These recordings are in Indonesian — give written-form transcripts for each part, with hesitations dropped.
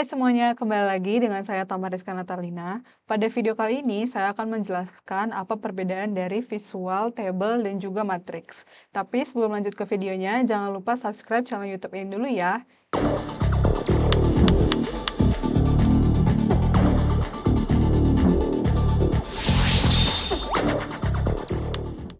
Hai semuanya, kembali lagi dengan saya Tamariska Natalina. Pada video kali ini, saya akan menjelaskan apa perbedaan dari visual, table, dan juga matriks. Tapi sebelum lanjut ke videonya, jangan lupa subscribe channel YouTube ini dulu ya.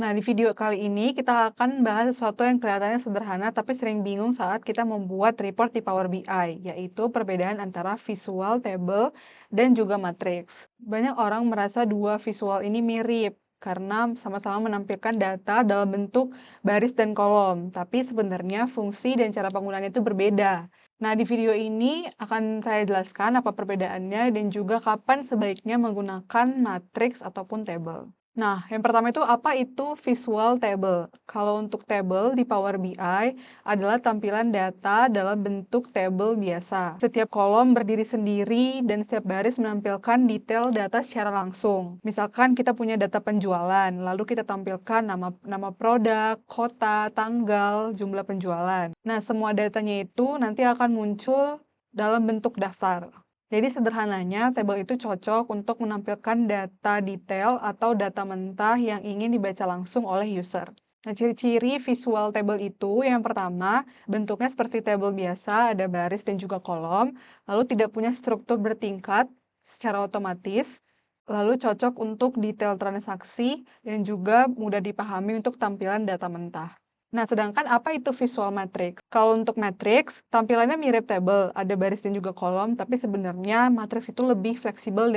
Nah, di video kali ini kita akan bahas sesuatu yang kelihatannya sederhana tapi sering bingung saat kita membuat report di Power BI, yaitu perbedaan antara visual, table, dan juga matriks. Banyak orang merasa dua visual ini mirip karena sama-sama menampilkan data dalam bentuk baris dan kolom, tapi sebenarnya fungsi dan cara penggunaannya itu berbeda. Nah, di video ini akan saya jelaskan apa perbedaannya dan juga kapan sebaiknya menggunakan matriks ataupun table. Nah, yang pertama itu apa itu visual table? Kalau untuk table di Power BI adalah tampilan data dalam bentuk table biasa. Setiap kolom berdiri sendiri dan setiap baris menampilkan detail data secara langsung. Misalkan kita punya data penjualan, lalu kita tampilkan nama produk, kota, tanggal, jumlah penjualan. Nah, semua datanya itu nanti akan muncul dalam bentuk daftar. Jadi sederhananya, tabel itu cocok untuk menampilkan data detail atau data mentah yang ingin dibaca langsung oleh user. Nah, ciri-ciri visual table itu yang pertama, bentuknya seperti tabel biasa, ada baris dan juga kolom, lalu tidak punya struktur bertingkat secara otomatis, lalu cocok untuk detail transaksi dan juga mudah dipahami untuk tampilan data mentah. Nah, sedangkan apa itu visual matrix? Kalau untuk matrix, tampilannya mirip table, ada baris dan juga kolom, tapi sebenarnya matrix itu lebih fleksibel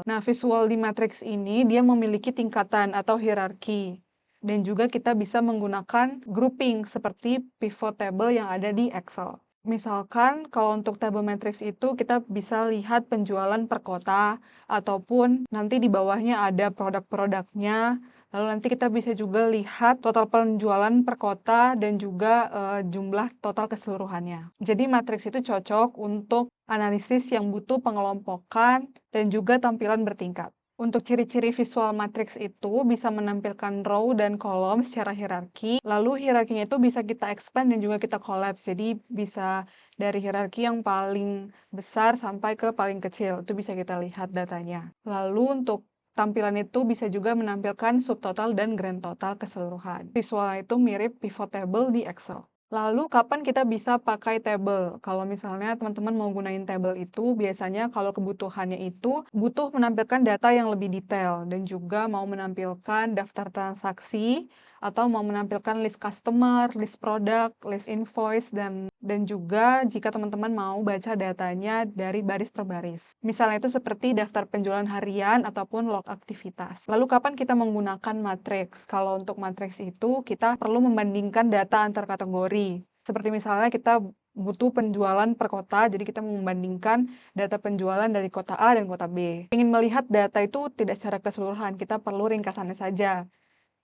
Nah, visual di matrix ini dia memiliki tingkatan atau hierarki. Dan juga kita bisa menggunakan grouping seperti pivot table yang ada di Excel. Misalkan kalau untuk table matrix itu kita bisa lihat penjualan per kota, ataupun nanti di bawahnya ada produk-produknya. Lalu nanti kita bisa juga lihat total penjualan per kota dan juga jumlah total keseluruhannya. Jadi matriks itu cocok untuk analisis yang butuh pengelompokan dan juga tampilan bertingkat. Untuk ciri-ciri visual matriks itu bisa menampilkan row dan kolom secara hierarki, lalu hierarkinya itu bisa kita expand dan juga kita collapse. Jadi bisa dari hierarki yang paling besar sampai ke paling kecil, itu bisa kita lihat datanya. Lalu untuk tampilan itu bisa juga menampilkan subtotal dan grand total keseluruhan. Visualnya itu mirip pivot table di Excel. Lalu kapan kita bisa pakai table? Kalau misalnya teman-teman mau gunain table itu, biasanya kalau kebutuhannya itu butuh menampilkan data yang lebih detail dan juga mau menampilkan daftar transaksi atau mau menampilkan list customer, list produk, list invoice, dan juga jika teman-teman mau baca datanya dari baris per baris. Misalnya itu seperti daftar penjualan harian ataupun log aktivitas. Lalu kapan kita menggunakan matriks? Kalau untuk matriks itu kita perlu membandingkan data antar kategori. Seperti misalnya kita butuh penjualan per kota, jadi kita membandingkan data penjualan dari kota A dan kota B. Ingin melihat data itu tidak secara keseluruhan, kita perlu ringkasannya saja.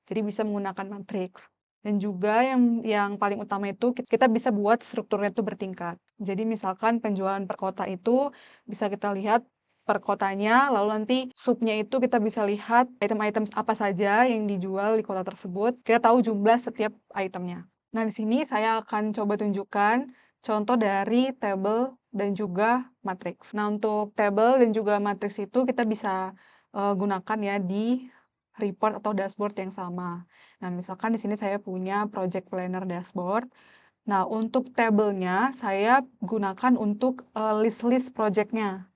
Jadi bisa menggunakan matriks. Dan juga yang paling utama itu kita bisa buat strukturnya itu bertingkat. Jadi misalkan penjualan per kota itu bisa kita lihat per kotanya, lalu nanti subnya itu kita bisa lihat item-item apa saja yang dijual di kota tersebut. Kita tahu jumlah setiap itemnya. Nah, di sini saya akan coba tunjukkan contoh dari table dan juga matriks. Nah, untuk table dan juga matriks itu kita bisa gunakan ya di report atau dashboard yang sama. Nah, misalkan di sini saya punya project planner dashboard. Nah, untuk tabelnya saya gunakan untuk list-list project-nya.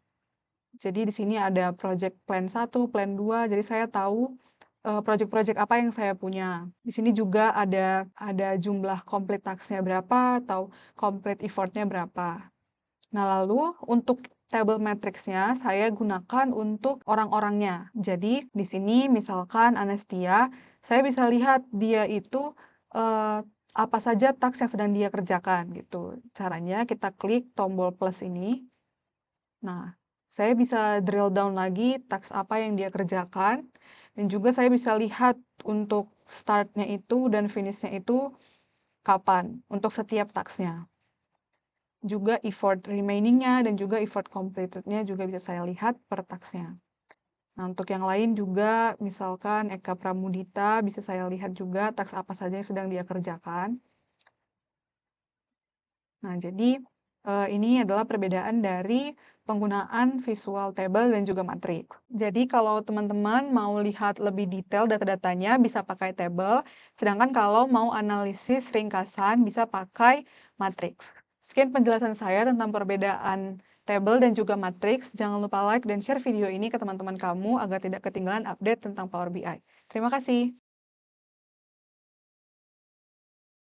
Jadi di sini ada project plan 1, plan 2, jadi saya tahu project-project apa yang saya punya. Di sini juga ada jumlah complete task-nya berapa atau complete effort-nya berapa. Nah, lalu untuk table matriksnya saya gunakan untuk orang-orangnya. Jadi di sini misalkan Anestia, saya bisa lihat dia itu apa saja task yang sedang dia kerjakan gitu. Caranya kita klik tombol plus ini. Nah, saya bisa drill down lagi task apa yang dia kerjakan dan juga saya bisa lihat untuk start-nya itu dan finish-nya itu kapan untuk setiap task-nya. Juga effort remaining-nya dan juga effort completed-nya juga bisa saya lihat per task-nya. Nah, untuk yang lain juga misalkan Eka Pramudita bisa saya lihat juga task apa saja yang sedang dia kerjakan. Nah, jadi Ini adalah perbedaan dari penggunaan visual table dan juga matriks. Jadi kalau teman-teman mau lihat lebih detail data-datanya bisa pakai table, sedangkan kalau mau analisis ringkasan bisa pakai matriks. Sekian penjelasan saya tentang perbedaan table dan juga matriks. Jangan lupa like dan share video ini ke teman-teman kamu agar tidak ketinggalan update tentang Power BI. Terima kasih.